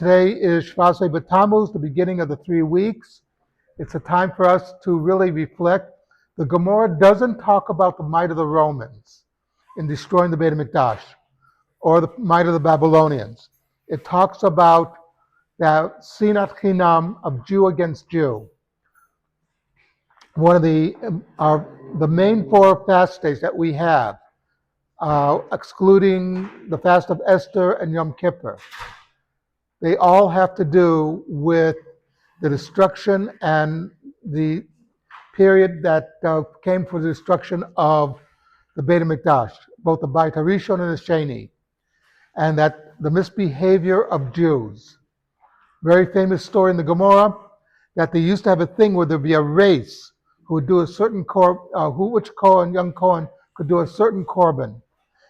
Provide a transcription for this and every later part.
Today is Tamuz, the beginning of the 3 weeks. It's a time for us to really reflect. The Gemara doesn't talk about the might of the Romans in destroying the Beit HaMikdash or the might of the Babylonians. It talks about the Sinat Chinam of Jew against Jew. One of the main 4 fast days that we have, excluding the fast of Esther and Yom Kippur, they all have to do with the destruction and the period that came for the destruction of the Beit HaMikdash, both the Beit HaRishon and the Sheni, and that the misbehavior of Jews. Very famous story in the Gemara that they used to have a thing where there'd be a race who would do a certain which young Kohen could do a certain korban,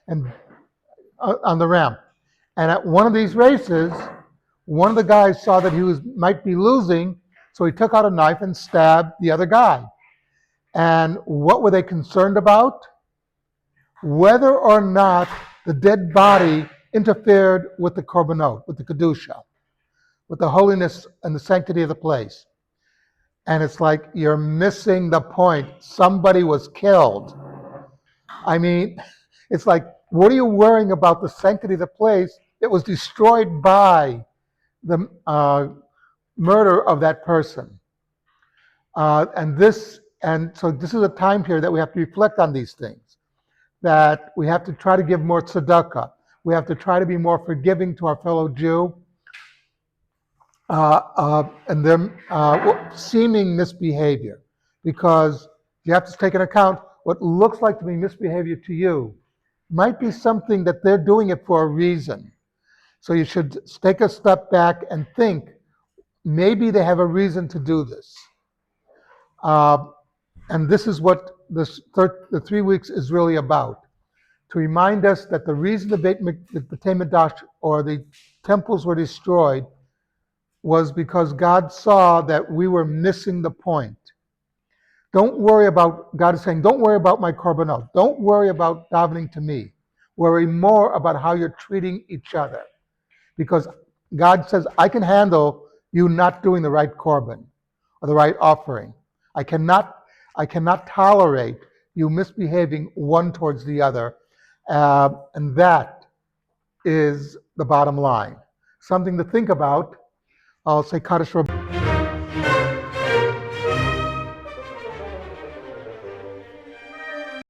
and on the ramp. And at one of these races, one of the guys saw that he might be losing, so he took out a knife and stabbed the other guy. And what were they concerned about? Whether or not the dead body interfered with the korbanot, with the kedusha, with the holiness and the sanctity of the place. And it's like, you're missing the point. Somebody was killed. I mean, it's like, what are you worrying about the sanctity of the place? It was destroyed by the murder of that person. So this is a time period that we have to reflect on these things, that we have to try to give more tzedakah. We have to try to be more forgiving to our fellow Jew and their seeming misbehavior, because you have to take into account what looks like to be misbehavior to you might be something that they're doing it for a reason. So you should take a step back and think, maybe they have a reason to do this. And this is what the 3 weeks is really about, to remind us that the reason the Beit HaMikdash or the temples were destroyed was because God saw that we were missing the point. God is saying, don't worry about my korbanot. Don't worry about davening to me. Worry more about how you're treating each other. Because God says, I can handle you not doing the right korban or the right offering. I cannot tolerate you misbehaving one towards the other. And that is the bottom line. Something to think about. I'll say Kaddish Rabbi.